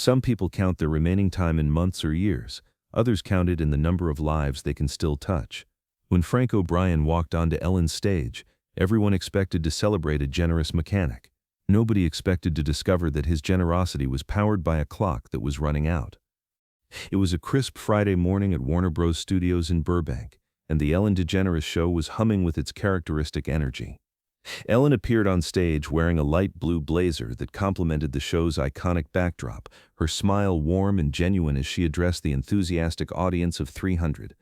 Some people count their remaining time in months or years. Others count it in the number of lives they can still touch. When Frank O'Brien walked onto Ellen's stage, everyone expected to celebrate a generous mechanic. Nobody expected to discover that his generosity was powered by a clock that was running out. It was a crisp Friday morning at Warner Bros. Studios in Burbank, and the Ellen DeGeneres show was humming with its characteristic energy. Ellen appeared on stage wearing a light blue blazer that complemented the show's iconic backdrop, her smile warm and genuine as she addressed the enthusiastic audience of 300.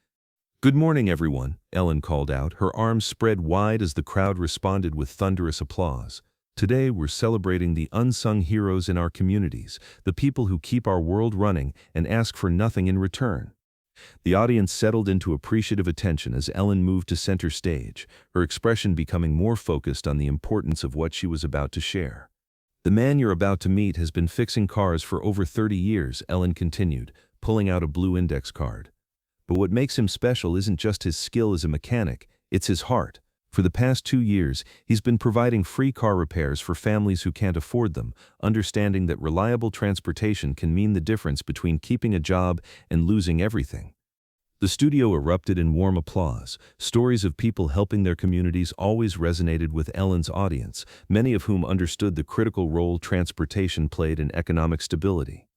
"Good morning, everyone," Ellen called out, her arms spread wide as the crowd responded with thunderous applause. "Today we're celebrating the unsung heroes in our communities, the people who keep our world running and ask for nothing in return." The audience settled into appreciative attention as Ellen moved to center stage, her expression becoming more focused on the importance of what she was about to share. "The man you're about to meet has been fixing cars for over 30 years, Ellen continued, pulling out a blue index card. "But what makes him special isn't just his skill as a mechanic, it's his heart. For the past 2 years, he's been providing free car repairs for families who can't afford them, understanding that reliable transportation can mean the difference between keeping a job and losing everything." The studio erupted in warm applause. Stories of people helping their communities always resonated with Ellen's audience, many of whom understood the critical role transportation played in economic stability.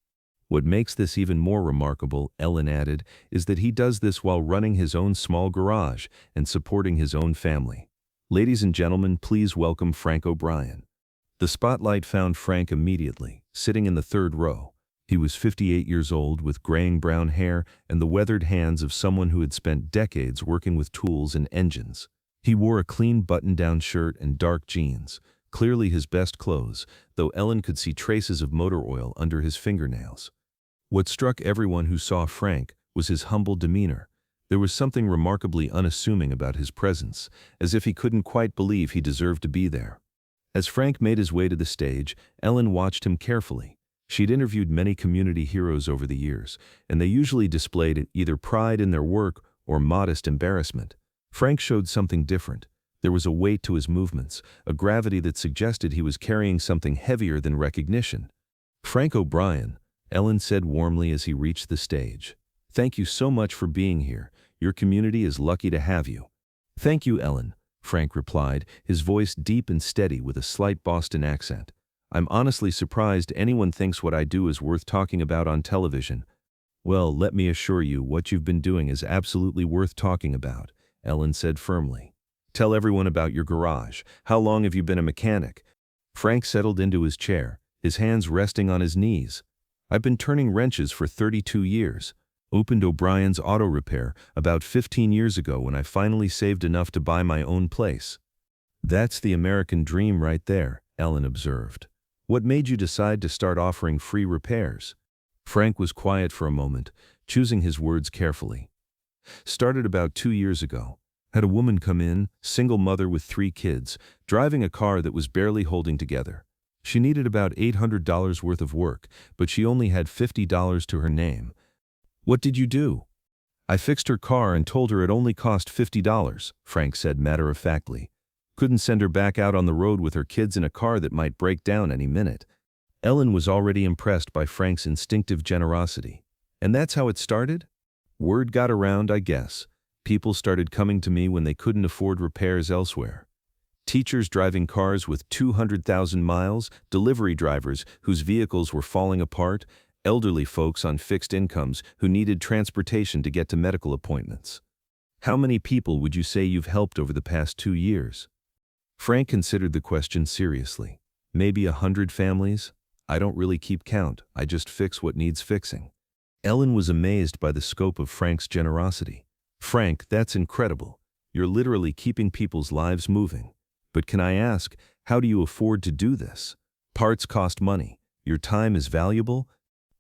"What makes this even more remarkable," Ellen added, "is that he does this while running his own small garage and supporting his own family. Ladies and gentlemen, please welcome Frank O'Brien." The spotlight found Frank immediately, sitting in the third row. He was 58 years old with graying brown hair and the weathered hands of someone who had spent decades working with tools and engines. He wore a clean button-down shirt and dark jeans, clearly his best clothes, though Ellen could see traces of motor oil under his fingernails. What struck everyone who saw Frank was his humble demeanor. There was something remarkably unassuming about his presence, as if he couldn't quite believe he deserved to be there. As Frank made his way to the stage, Ellen watched him carefully. She'd interviewed many community heroes over the years, and they usually displayed either pride in their work or modest embarrassment. Frank showed something different. There was a weight to his movements, a gravity that suggested he was carrying something heavier than recognition. "Frank O'Brien," Ellen said warmly as he reached the stage. "Thank you so much for being here. Your community is lucky to have you." "Thank you, Ellen," Frank replied, his voice deep and steady with a slight Boston accent. "I'm honestly surprised anyone thinks what I do is worth talking about on television." "Well, let me assure you, what you've been doing is absolutely worth talking about," Ellen said firmly. "Tell everyone about your garage. How long have you been a mechanic?" Frank settled into his chair, his hands resting on his knees. "I've been turning wrenches for 32 years. Opened O'Brien's Auto Repair about 15 years ago when I finally saved enough to buy my own place." "That's the American dream right there," Ellen observed. "What made you decide to start offering free repairs?" Frank was quiet for a moment, choosing his words carefully. "Started about 2 years ago. Had a woman come in, single mother with 3 kids, driving a car that was barely holding together. She needed about $800 worth of work, but she only had $50 to her name." "What did you do?" "I fixed her car and told her it only cost $50, Frank said matter-of-factly. "Couldn't send her back out on the road with her kids in a car that might break down any minute." Ellen was already impressed by Frank's instinctive generosity. "And that's how it started?" "Word got around, I guess. People started coming to me when they couldn't afford repairs elsewhere. Teachers driving cars with 200,000 miles, delivery drivers whose vehicles were falling apart, elderly folks on fixed incomes who needed transportation to get to medical appointments." "How many people would you say you've helped over the past 2 years?" Frank considered the question seriously. "Maybe 100 families? I don't really keep count, I just fix what needs fixing." Ellen was amazed by the scope of Frank's generosity. "Frank, that's incredible. You're literally keeping people's lives moving. But can I ask, how do you afford to do this? Parts cost money. Your time is valuable."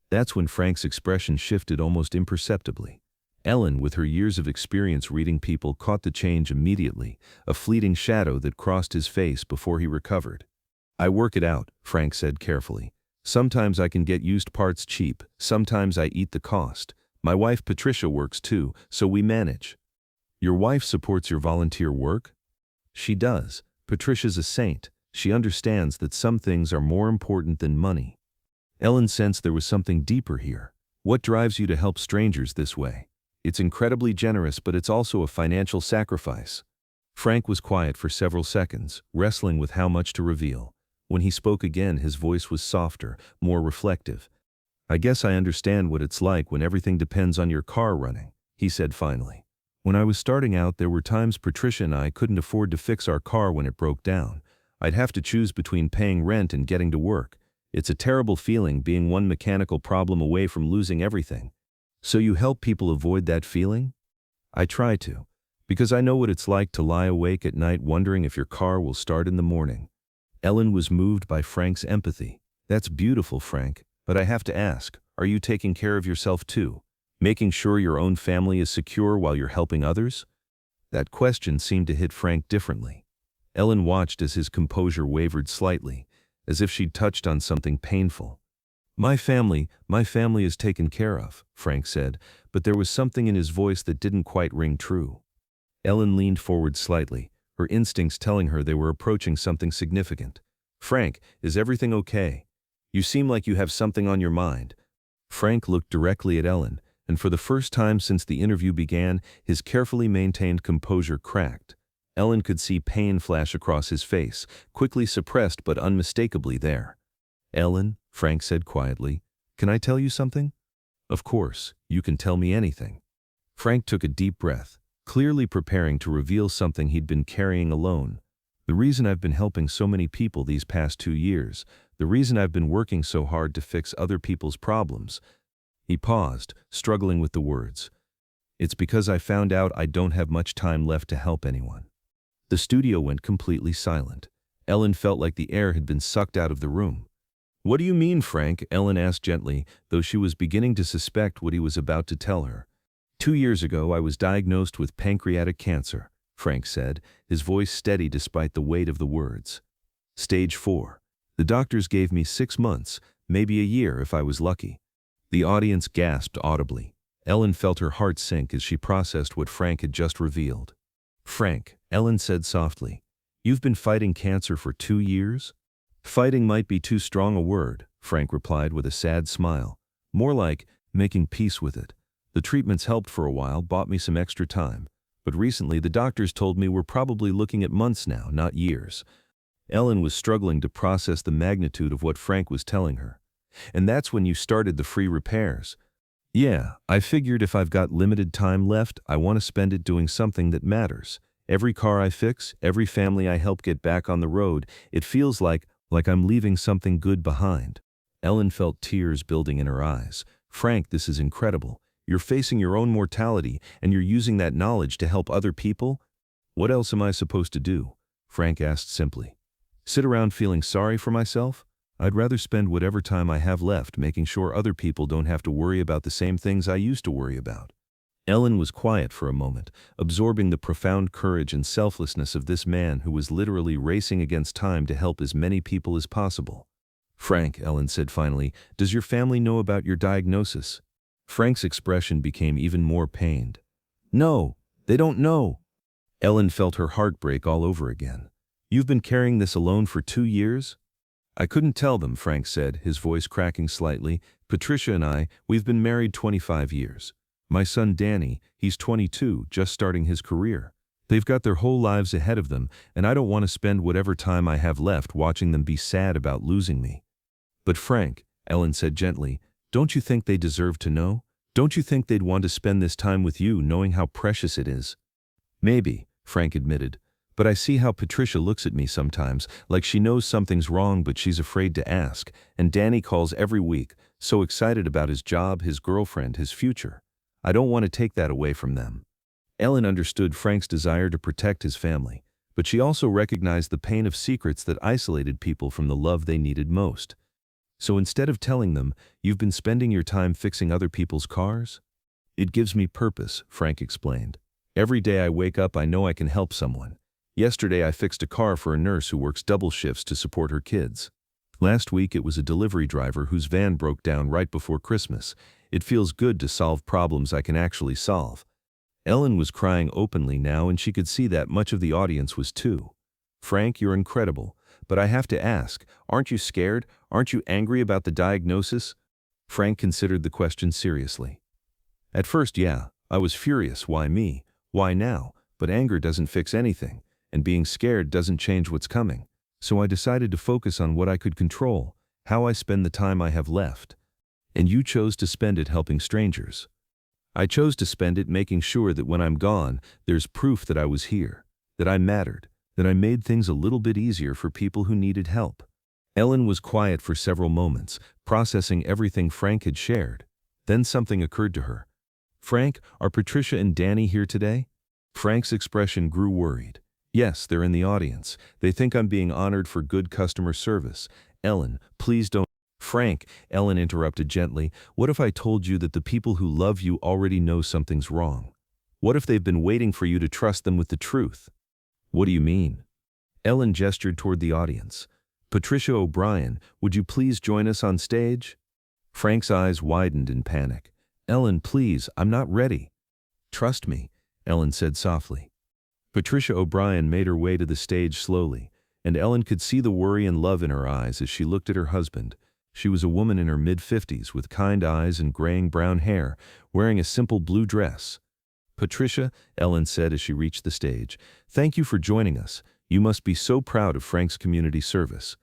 That's when Frank's expression shifted almost imperceptibly. Ellen, with her years of experience reading people, caught the change immediately, a fleeting shadow that crossed his face before he recovered. "I work it out," Frank said carefully. "Sometimes I can get used parts cheap, sometimes I eat the cost. My wife Patricia works too, so we manage." "Your wife supports your volunteer work?" "She does. Patricia's a saint. She understands that some things are more important than money." Ellen sensed there was something deeper here. What drives you to help strangers this way? It's incredibly generous, but it's also a financial sacrifice. Frank was quiet for several seconds, wrestling with how much to reveal. When he spoke again, his voice was softer, more reflective. I guess I understand what it's like when everything depends on your car running, he said finally. When I was starting out, there were times Patricia and I couldn't afford to fix our car when it broke down. I'd have to choose between paying rent and getting to work. It's a terrible feeling being one mechanical problem away from losing everything. So you help people avoid that feeling? I try to, because I know what it's like to lie awake at night wondering if your car will start in the morning. Ellen was moved by Frank's empathy. That's beautiful, Frank, but I have to ask, are you taking care of yourself too? Making sure your own family is secure while you're helping others? That question seemed to hit Frank differently. Ellen watched as his composure wavered slightly, as if she'd touched on something painful. My family is taken care of, Frank said, but there was something in his voice that didn't quite ring true. Ellen leaned forward slightly, her instincts telling her they were approaching something significant. Frank, is everything okay? You seem like you have something on your mind. Frank looked directly at Ellen, and for the first time since the interview began, his carefully maintained composure cracked. Ellen could see pain flash across his face, quickly suppressed but unmistakably there. Ellen, Frank said quietly, can I tell you something? Of course, you can tell me anything. Frank took a deep breath, clearly preparing to reveal something he'd been carrying alone. The reason I've been helping so many people these past 2 years, the reason I've been working so hard to fix other people's problems. He paused, struggling with the words. It's because I found out I don't have much time left to help anyone. The studio went completely silent. Ellen felt like the air had been sucked out of the room. What do you mean, Frank? Ellen asked gently, though she was beginning to suspect what he was about to tell her. 2 years ago, I was diagnosed with pancreatic cancer, Frank said, his voice steady despite the weight of the words. Stage 4. The doctors gave me 6 months, maybe a year if I was lucky. The audience gasped audibly. Ellen felt her heart sink as she processed what Frank had just revealed. Frank, Ellen said softly, you've been fighting cancer for 2 years? Fighting might be too strong a word, Frank replied with a sad smile. More like making peace with it. The treatments helped for a while, bought me some extra time. But recently the doctors told me we're probably looking at months now, not years. Ellen was struggling to process the magnitude of what Frank was telling her. And that's when you started the free repairs. Yeah, I figured if I've got limited time left, I want to spend it doing something that matters. Every car I fix, every family I help get back on the road, it feels like I'm leaving something good behind. Ellen felt tears building in her eyes. Frank, this is incredible. You're facing your own mortality, and you're using that knowledge to help other people? What else am I supposed to do? Frank asked simply. Sit around feeling sorry for myself? I'd rather spend whatever time I have left making sure other people don't have to worry about the same things I used to worry about. Ellen was quiet for a moment, absorbing the profound courage and selflessness of this man who was literally racing against time to help as many people as possible. Frank, Ellen said finally, does your family know about your diagnosis? Frank's expression became even more pained. No, they don't know. Ellen felt her heart break all over again. You've been carrying this alone for 2 years? I couldn't tell them, Frank said, his voice cracking slightly. Patricia and I, we've been married 25 years. My son Danny, he's 22, just starting his career. They've got their whole lives ahead of them, and I don't want to spend whatever time I have left watching them be sad about losing me. But Frank, Ellen said gently, don't you think they deserve to know? Don't you think they'd want to spend this time with you knowing how precious it is? Maybe, Frank admitted. But I see how Patricia looks at me sometimes, like she knows something's wrong but she's afraid to ask, and Danny calls every week, so excited about his job, his girlfriend, his future. I don't want to take that away from them. Ellen understood Frank's desire to protect his family, but she also recognized the pain of secrets that isolated people from the love they needed most. So instead of telling them, you've been spending your time fixing other people's cars? It gives me purpose, Frank explained. Every day I wake up I know I can help someone. Yesterday I fixed a car for a nurse who works double shifts to support her kids. Last week it was a delivery driver whose van broke down right before Christmas. It feels good to solve problems I can actually solve. Ellen was crying openly now, and she could see that much of the audience was too. Frank, you're incredible, but I have to ask, aren't you scared? Aren't you angry about the diagnosis? Frank considered the question seriously. At first, yeah, I was furious. Why me? Why now? But anger doesn't fix anything, and being scared doesn't change what's coming. So I decided to focus on what I could control, how I spend the time I have left. And you chose to spend it helping strangers. I chose to spend it making sure that when I'm gone, there's proof that I was here, that I mattered, that I made things a little bit easier for people who needed help. Ellen was quiet for several moments, processing everything Frank had shared. Then something occurred to her. Frank, are Patricia and Danny here today? Frank's expression grew worried. Yes, they're in the audience. They think I'm being honored for good customer service. Ellen, please don't. Frank, Ellen interrupted gently, what if I told you that the people who love you already know something's wrong? What if they've been waiting for you to trust them with the truth? What do you mean? Ellen gestured toward the audience. Patricia O'Brien, would you please join us on stage? Frank's eyes widened in panic. Ellen, please, I'm not ready. Trust me, Ellen said softly. Patricia O'Brien made her way to the stage slowly, and Ellen could see the worry and love in her eyes as she looked at her husband. She was a woman in her mid-50s with kind eyes and graying brown hair, wearing a simple blue dress. Patricia, Ellen said as she reached the stage, thank you for joining us. You must be so proud of Frank's community service.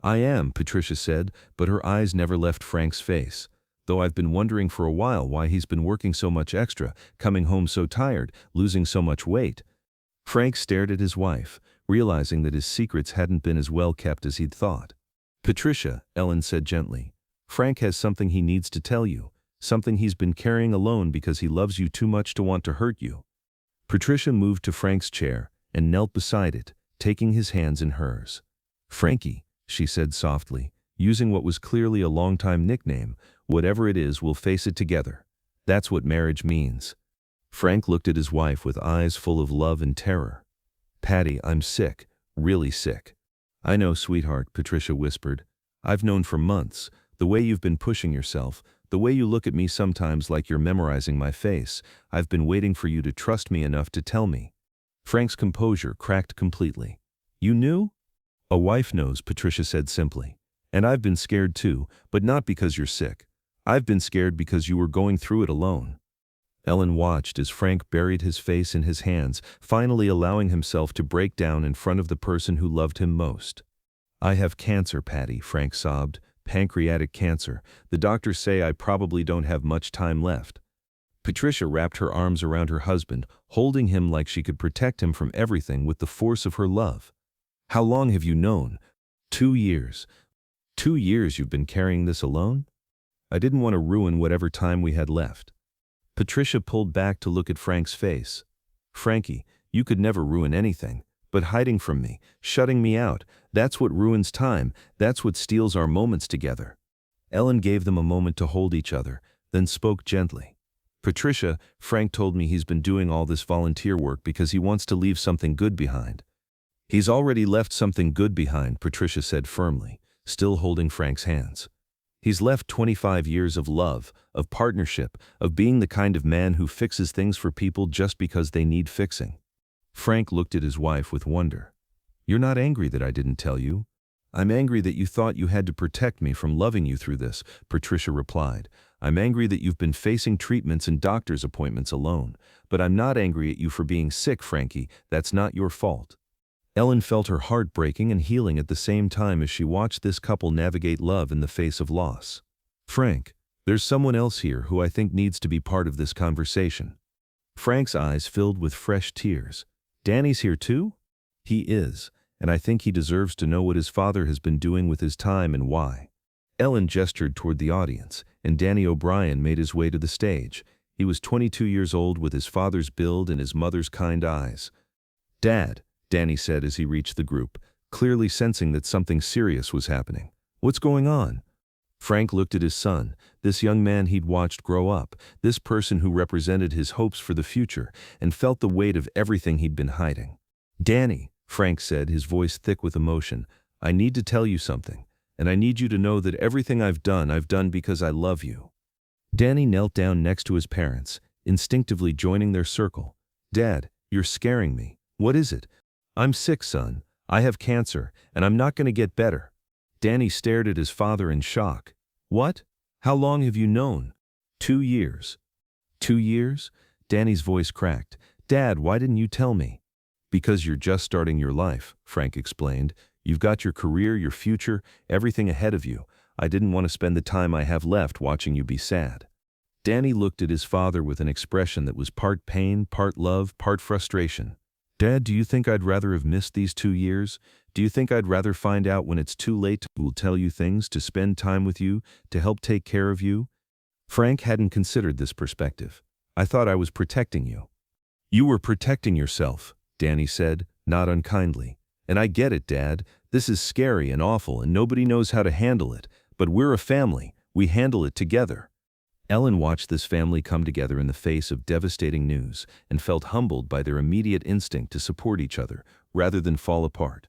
I am, Patricia said, but her eyes never left Frank's face. Though I've been wondering for a while why he's been working so much extra, coming home so tired, losing so much weight. Frank stared at his wife, realizing that his secrets hadn't been as well kept as he'd thought. Patricia, Ellen said gently, Frank has something he needs to tell you, something he's been carrying alone because he loves you too much to want to hurt you. Patricia moved to Frank's chair and knelt beside it, taking his hands in hers. Frankie, she said softly, using what was clearly a long-time nickname, whatever it is, we'll face it together. That's what marriage means. Frank looked at his wife with eyes full of love and terror. Patty, I'm sick, really sick. I know, sweetheart, Patricia whispered. I've known for months, the way you've been pushing yourself, the way you look at me sometimes like you're memorizing my face. I've been waiting for you to trust me enough to tell me. Frank's composure cracked completely. You knew? A wife knows, Patricia said simply. And I've been scared too, but not because you're sick. I've been scared because you were going through it alone. Ellen watched as Frank buried his face in his hands, finally allowing himself to break down in front of the person who loved him most. I have cancer, Patty, Frank sobbed. Pancreatic cancer. The doctors say I probably don't have much time left. Patricia wrapped her arms around her husband, holding him like she could protect him from everything with the force of her love. How long have you known? 2 years. 2 years you've been carrying this alone? I didn't want to ruin whatever time we had left. Patricia pulled back to look at Frank's face. Frankie, you could never ruin anything, but hiding from me, shutting me out, that's what ruins time, that's what steals our moments together. Ellen gave them a moment to hold each other, then spoke gently. Patricia, Frank told me he's been doing all this volunteer work because he wants to leave something good behind. He's already left something good behind, Patricia said firmly, still holding Frank's hands. He's left 25 years of love, of partnership, of being the kind of man who fixes things for people just because they need fixing. Frank looked at his wife with wonder. You're not angry that I didn't tell you? I'm angry that you thought you had to protect me from loving you through this, Patricia replied. I'm angry that you've been facing treatments and doctor's appointments alone. But I'm not angry at you for being sick, Frankie. That's not your fault. Ellen felt her heart breaking and healing at the same time as she watched this couple navigate love in the face of loss. Frank, there's someone else here who I think needs to be part of this conversation. Frank's eyes filled with fresh tears. Danny's here too? He is, and I think he deserves to know what his father has been doing with his time and why. Ellen gestured toward the audience, and Danny O'Brien made his way to the stage. He was 22 years old with his father's build and his mother's kind eyes. Dad, Danny said as he reached the group, clearly sensing that something serious was happening. What's going on? Frank looked at his son, this young man he'd watched grow up, this person who represented his hopes for the future, and felt the weight of everything he'd been hiding. Danny, Frank said, his voice thick with emotion, I need to tell you something, and I need you to know that everything I've done because I love you. Danny knelt down next to his parents, instinctively joining their circle. Dad, you're scaring me. What is it? I'm sick, son. I have cancer, and I'm not going to get better. Danny stared at his father in shock. What? How long have you known? 2 years. 2 years? Danny's voice cracked. Dad, why didn't you tell me? Because you're just starting your life, Frank explained. You've got your career, your future, everything ahead of you. I didn't want to spend the time I have left watching you be sad. Danny looked at his father with an expression that was part pain, part love, part frustration. Dad, do you think I'd rather have missed these 2 years? Do you think I'd rather find out when it's too late to tell you things, to spend time with you, to help take care of you? Frank hadn't considered this perspective. I thought I was protecting you. You were protecting yourself, Danny said, not unkindly. And I get it, Dad. This is scary and awful and nobody knows how to handle it. But we're a family. We handle it together. Ellen watched this family come together in the face of devastating news and felt humbled by their immediate instinct to support each other rather than fall apart.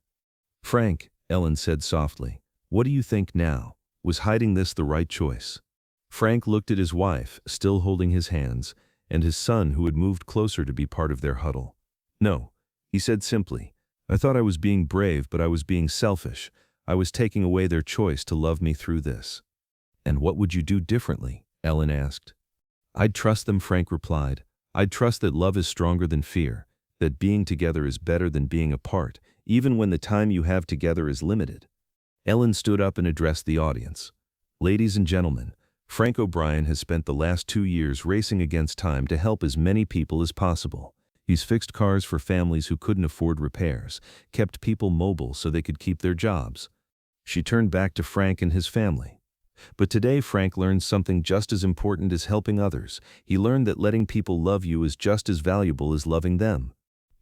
Frank, Ellen said softly, what do you think now? Was hiding this the right choice? Frank looked at his wife, still holding his hands, and his son who had moved closer to be part of their huddle. No, he said simply. I thought I was being brave, but I was being selfish. I was taking away their choice to love me through this. And what would you do differently? Ellen asked. I'd trust them, Frank replied. I'd trust that love is stronger than fear, that being together is better than being apart, even when the time you have together is limited. Ellen stood up and addressed the audience. Ladies and gentlemen, Frank O'Brien has spent the last 2 years racing against time to help as many people as possible. He's fixed cars for families who couldn't afford repairs, kept people mobile so they could keep their jobs. She turned back to Frank and his family. But today Frank learned something just as important as helping others. He learned that letting people love you is just as valuable as loving them.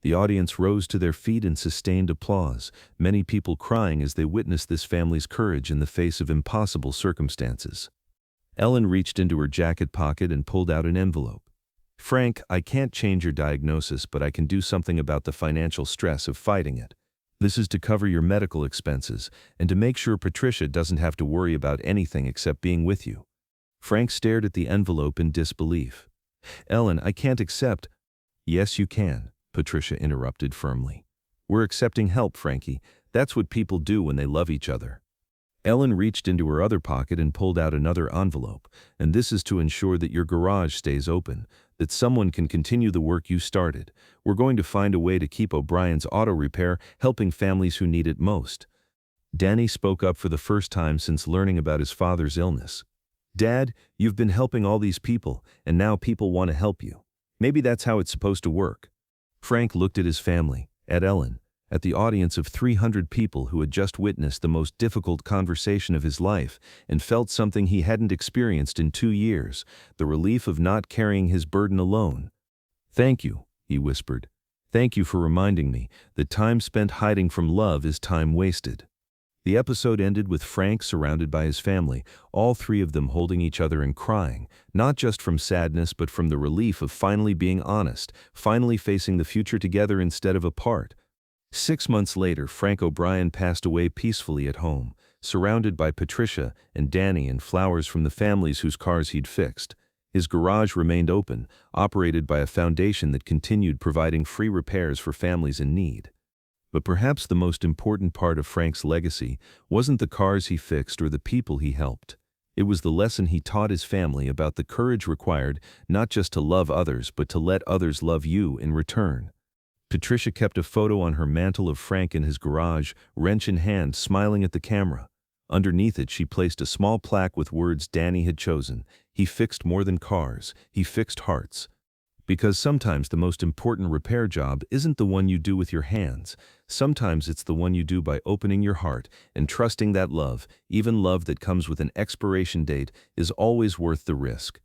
The audience rose to their feet in sustained applause, many people crying as they witnessed this family's courage in the face of impossible circumstances. Ellen reached into her jacket pocket and pulled out an envelope. Frank, I can't change your diagnosis, but I can do something about the financial stress of fighting it. This is to cover your medical expenses and to make sure Patricia doesn't have to worry about anything except being with you. Frank stared at the envelope in disbelief. Ellen, I can't accept. Yes, you can, Patricia interrupted firmly. We're accepting help, Frankie. That's what people do when they love each other. Ellen reached into her other pocket and pulled out another envelope, and this is to ensure that your garage stays open, that someone can continue the work you started. We're going to find a way to keep O'Brien's Auto Repair helping families who need it most. Danny spoke up for the first time since learning about his father's illness. Dad, you've been helping all these people, and now people want to help you. Maybe that's how it's supposed to work. Frank looked at his family, at Ellen, at the audience of 300 people who had just witnessed the most difficult conversation of his life and felt something he hadn't experienced in 2 years, the relief of not carrying his burden alone. Thank you, he whispered. Thank you for reminding me that time spent hiding from love is time wasted. The episode ended with Frank surrounded by his family, all 3 of them holding each other and crying, not just from sadness but from the relief of finally being honest, finally facing the future together instead of apart. 6 months later, Frank O'Brien passed away peacefully at home, surrounded by Patricia and Danny and flowers from the families whose cars he'd fixed. His garage remained open, operated by a foundation that continued providing free repairs for families in need. But perhaps the most important part of Frank's legacy wasn't the cars he fixed or the people he helped. It was the lesson he taught his family about the courage required not just to love others but to let others love you in return. Patricia kept a photo on her mantle of Frank in his garage, wrench in hand, smiling at the camera. Underneath it, she placed a small plaque with words Danny had chosen. He fixed more than cars, he fixed hearts. Because sometimes the most important repair job isn't the one you do with your hands. Sometimes it's the one you do by opening your heart and trusting that love, even love that comes with an expiration date, is always worth the risk.